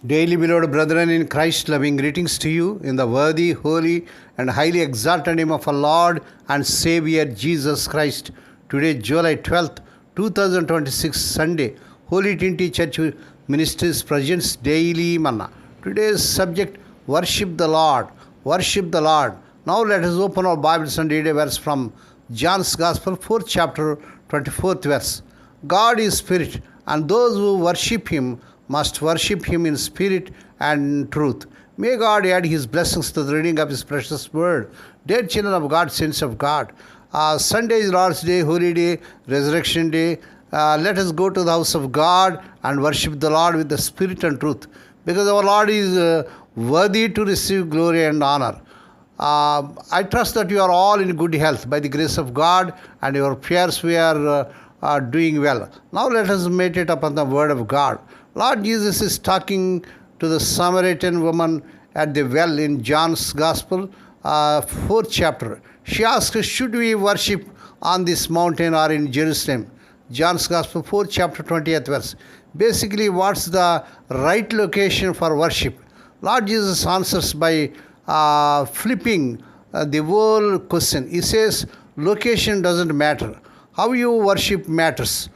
Daily beloved brethren in Christ, loving greetings to you in the worthy, holy, and highly exalted name of our Lord and Savior Jesus Christ. Today, July 12th, 2026, Sunday, Holy Trinity Church Ministries presents Daily Manna. Today's subject, Worship the Lord. Worship the Lord. Now let us open our Bibles and read a verse from John's Gospel, 4th chapter, 24th verse. God is Spirit, and those who worship Him must worship Him in spirit and truth. May God add His blessings to the reading of His precious word. Dear children of God, saints of God, Sunday is Lord's Day, Holy Day, Resurrection Day. Let us go to the house of God and worship the Lord with the spirit and truth, because our Lord is worthy to receive glory and honor. I trust that you are all in good health by the grace of God, and your prayers we are doing well. Now let us meditate upon the word of God. Lord Jesus is talking to the Samaritan woman at the well in John's Gospel, 4th chapter. She asks, should we worship on this mountain or in Jerusalem? John's Gospel, 4th chapter, 20th verse. Basically, what's the right location for worship? Lord Jesus answers by flipping the whole question. He says, location doesn't matter. How you worship matters.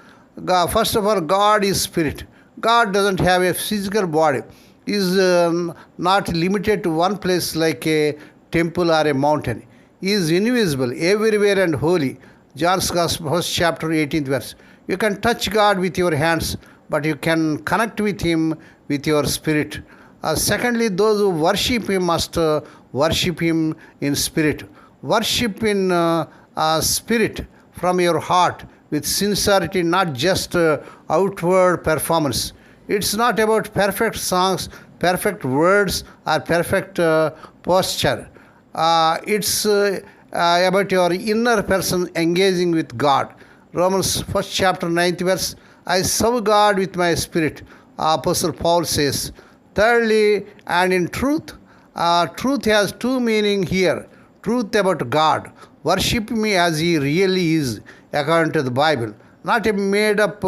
First of all, God is spirit. God doesn't have a physical body. He is not limited to one place like a temple or a mountain. He is invisible, everywhere and holy. John's Gospel, 1st chapter, 18th verse. You can touch God with your hands, but you can connect with Him with your spirit. Secondly, those who worship Him must worship Him in spirit. Worship in spirit from your heart with sincerity, not just outward performance. It's not about perfect songs, perfect words, or perfect posture. It's about your inner person engaging with God. Romans 1st chapter 9th verse. I serve God with my spirit, Apostle Paul says. Thirdly, and in truth. Truth has two meanings here. Truth about God. Worship me as He really is, according to the Bible. Not a made-up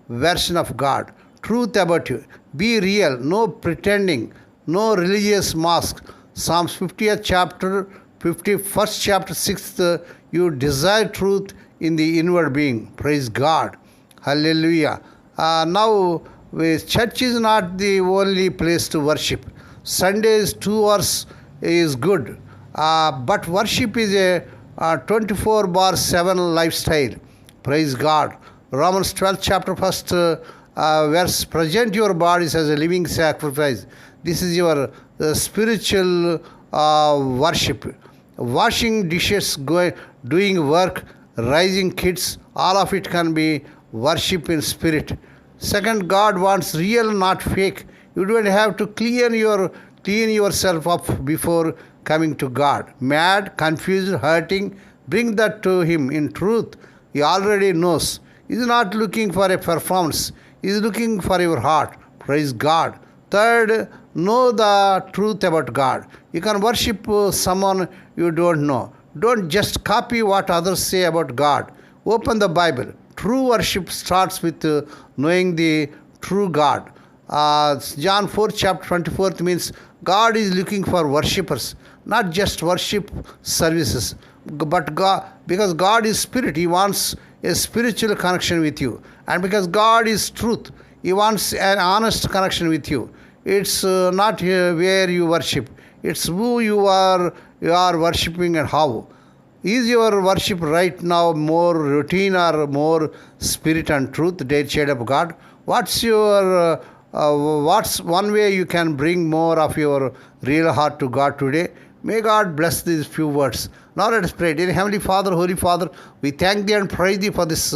version of God. Truth about you. Be real, no pretending, no religious mask. Psalms 50th chapter, 51st chapter, 6th, you desire truth in the inward being. Praise God. Hallelujah. Now, church is not the only place to worship. Sundays, 2 hours is good. But worship is a 24/7 lifestyle. Praise God. Romans 12th chapter, 1st verse. Present your bodies as a living sacrifice. This is your spiritual worship. Washing dishes, doing work, raising kids, all of it can be worship in spirit. Second, God wants real, not fake. You don't have to clean yourself up before coming to God. Mad, confused, hurting, bring that to Him in truth. He already knows. He is not looking for a performance. He is looking for your heart. Praise God. Third, know the truth about God. You can worship someone you don't know. Don't just copy what others say about God. Open the Bible. True worship starts with knowing the true God. John 4th chapter 24th means God is looking for worshippers, not just worship services. But God, because God is spirit, He wants a spiritual connection with you. And because God is truth, He wants an honest connection with you. It's not where you worship. It's who you are worshipping and how. Is your worship right now more routine or more spirit and truth, dear child of God? What's one way you can bring more of your real heart to God today? May God bless these few words. Now let us pray. Dear Heavenly Father, Holy Father, we thank Thee and praise Thee for this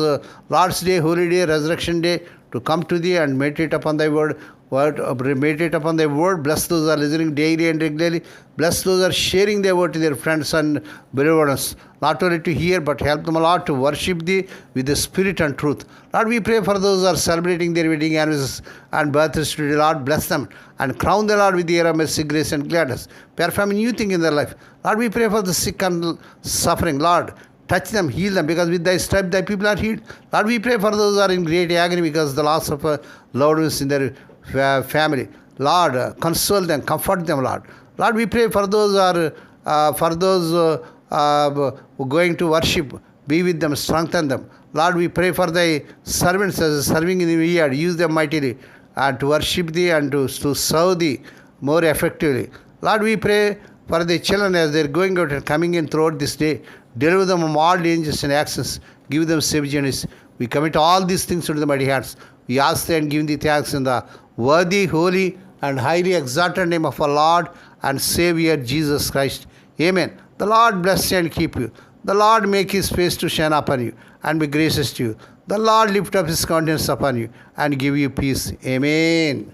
Lord's Day, Holy Day, Resurrection Day, to come to Thee and meditate upon Thy word. Meditate upon Thy word. Bless those who are listening daily and regularly. Bless those who are sharing Thy word to their friends and beloved ones. Not only to hear, but help them, Lord, to worship Thee with the spirit and truth. Lord, we pray for those who are celebrating their wedding anniversaries and birthdays today. Lord, bless them and crown them, Lord, with the air of mercy, grace, and gladness. Perform a new thing in their life. Lord, we pray for the sick and suffering. Lord, touch them, heal them, because with Thy stripe Thy people are healed. Lord, we pray for those who are in great agony because of the loss of loved ones in their family. Lord, console them, comfort them, Lord. Lord, we pray for those who are going to worship. Be with them, strengthen them. Lord, we pray for thy servants as serving in the vineyard. Use them mightily to worship thee and to serve thee more effectively. Lord, we pray for the children as they're going out and coming in throughout this day. Deliver them from all dangers and actions. Give them safe journeys. We commit all these things into the mighty hands. We ask thee and give thee thanks in the worthy, holy, and highly exalted name of our Lord and Savior Jesus Christ. Amen. The Lord bless you and keep you. The Lord make his face to shine upon you and be gracious to you. The Lord lift up his countenance upon you and give you peace. Amen.